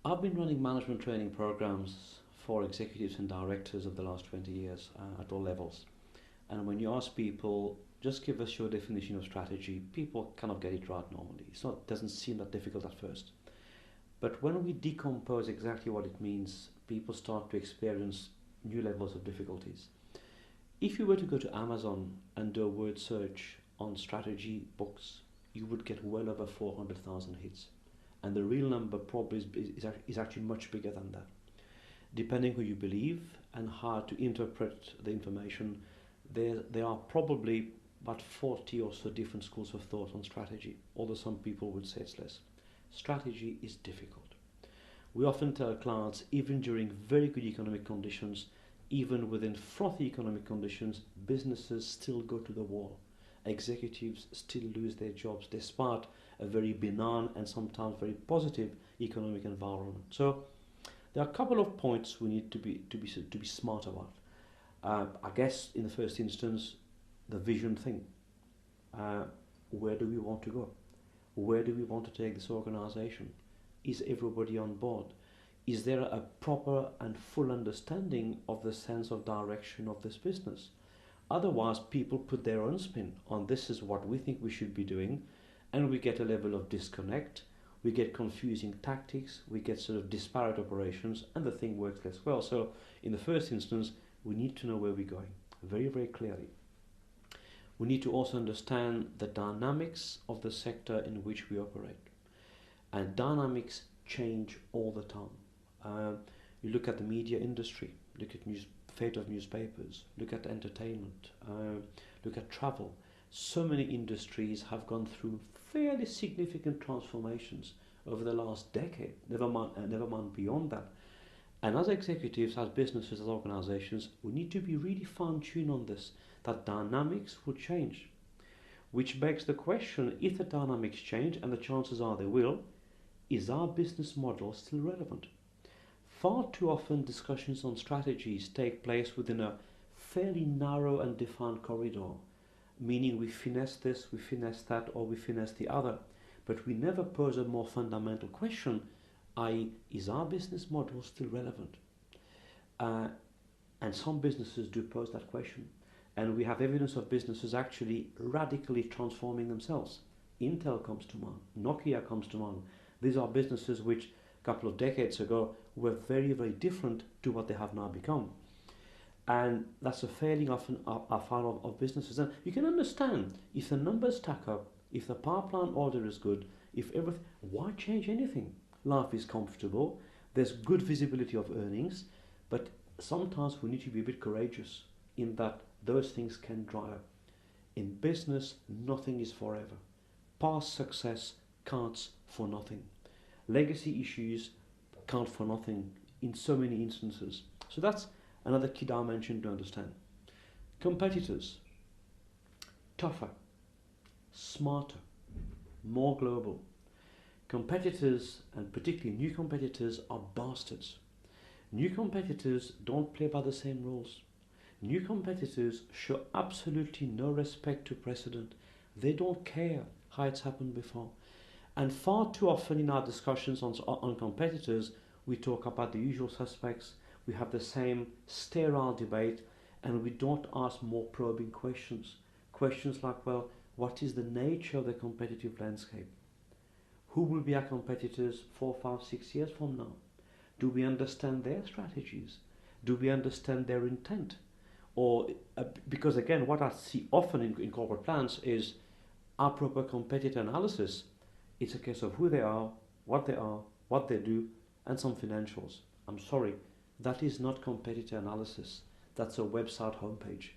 I've been running management training programs for executives and directors of the last 20 years at all levels. And when you ask people, just give us your definition of strategy, people kind of get it right normally. It doesn't seem that difficult at first. But when we decompose exactly what it means, people start to experience new levels of difficulties. If you were to go to Amazon and do a word search on strategy books, you would get well over 400,000 hits. And the real number probably is actually much bigger than that. Depending who you believe and how to interpret the information, there are probably about 40 or so different schools of thought on strategy, although some people would say it's less. Strategy is difficult. We often tell clients, even during very good economic conditions, even within frothy economic conditions, businesses still go to the wall. Executives still lose their jobs despite a very benign and sometimes very positive economic environment. So there are a couple of points we need to be smart about. I guess in the first instance, the vision thing. Uh, where do we want to go? Where do we want to take this organization? Is everybody on board? Is there a proper and full understanding of the sense of direction of this business? Otherwise, people put their own spin on this is what we think we should be doing, and we get a level of disconnect, we get confusing tactics, we get sort of disparate operations, and the thing works less well. So, in the first instance, we need to know where we're going very, very clearly. We need to also understand the dynamics of the sector in which we operate. And dynamics change all the time. You look at the media industry, look at fate of newspapers, look at entertainment, look at travel. So many industries have gone through fairly significant transformations over the last decade, never mind beyond that. And as executives, as businesses, as organizations, we need to be really fine-tuned on this, that dynamics will change. Which begs the question, if the dynamics change, and the chances are they will, is our business model still relevant? Far too often discussions on strategies take place within a fairly narrow and defined corridor, meaning we finesse this, we finesse that, or we finesse the other. But we never pose a more fundamental question, i.e., is our business model still relevant? Uh, and some businesses do pose that question. And we have evidence of businesses actually radically transforming themselves. Intel comes to mind, Nokia comes to mind. These are businesses which a couple of decades ago were very, very different to what they have now become. And that's a failing often of businesses. And you can understand if the numbers stack up, if the pipeline order is good, if everything, why change anything? Life is comfortable, there's good visibility of earnings, but sometimes we need to be a bit courageous in that those things can dry up. In business, nothing is forever. Past success counts for nothing. Legacy issues count for nothing in so many instances. So that's another key dimension to understand. Competitors, tougher, smarter, more global. Competitors, and particularly new competitors, are bastards. New competitors don't play by the same rules. New competitors show absolutely no respect to precedent. They don't care how it's happened before. And far too often in our discussions on competitors, we talk about the usual suspects, we have the same sterile debate, and we don't ask more probing questions. Questions like, well, what is the nature of the competitive landscape? Who will be our competitors 4, 5, 6 years from now? Do we understand their strategies? Do we understand their intent? Or, because again, what I see often in corporate plans is our proper competitor analysis. It's a case of who they are, what they do, and some financials. I'm sorry, that is not competitor analysis. That's a website homepage.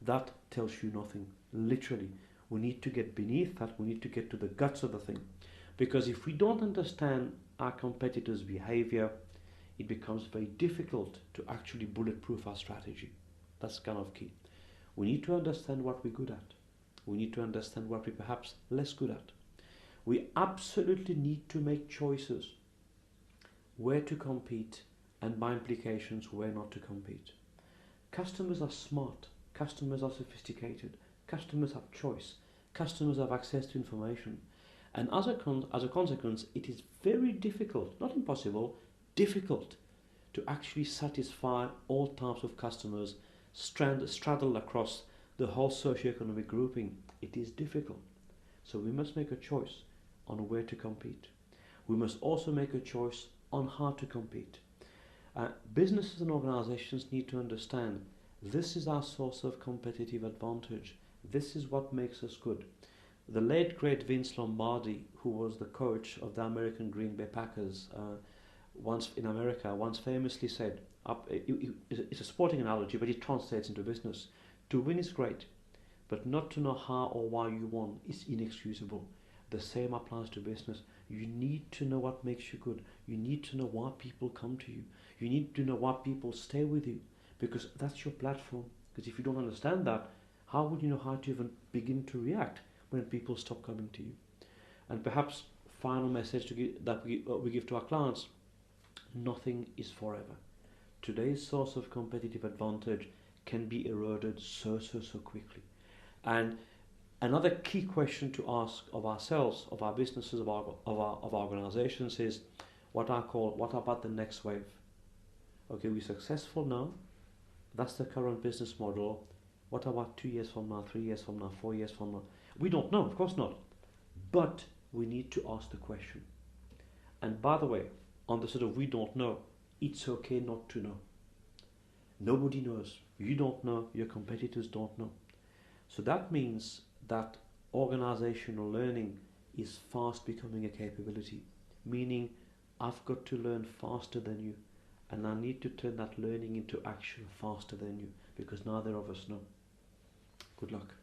That tells you nothing. Literally, we need to get beneath that. We need to get to the guts of the thing. Because if we don't understand our competitors' behavior, it becomes very difficult to actually bulletproof our strategy. That's kind of key. We need to understand what we're good at. We need to understand what we're perhaps less good at. We absolutely need to make choices where to compete and by implications where not to compete. Customers are smart, customers are sophisticated, customers have choice, customers have access to information. And as a consequence, it is very difficult, not impossible, difficult to actually satisfy all types of customers straddled across the whole socio-economic grouping. It is difficult. So we must make a choice on where to compete. We must also make a choice on how to compete. Businesses and organizations need to understand this is our source of competitive advantage. This is what makes us good. The late great Vince Lombardi, who was the coach of the American Green Bay Packers once in America, once famously said, it's a sporting analogy, but it translates into business. To win is great, but not to know how or why you won is inexcusable. The same applies to business. You need to know what makes you good. You need to know why people come to you. You need to know why people stay with you, because that's your platform. Because if you don't understand that, how would you know how to even begin to react when people stop coming to you? And perhaps final message that we give to our clients: nothing is forever. Today's source of competitive advantage can be eroded so quickly. And another key question to ask of ourselves, of our businesses, of our organizations is what about the next wave? Okay, we're successful now. That's the current business model. What about 2 years from now, 3 years from now, 4 years from now? We don't know, of course not. But we need to ask the question. And by the way, on the sort of we don't know, it's okay not to know. Nobody knows. You don't know, your competitors don't know. So that means that organizational learning is fast becoming a capability, meaning I've got to learn faster than you, and I need to turn that learning into action faster than you, because neither of us know. Good luck.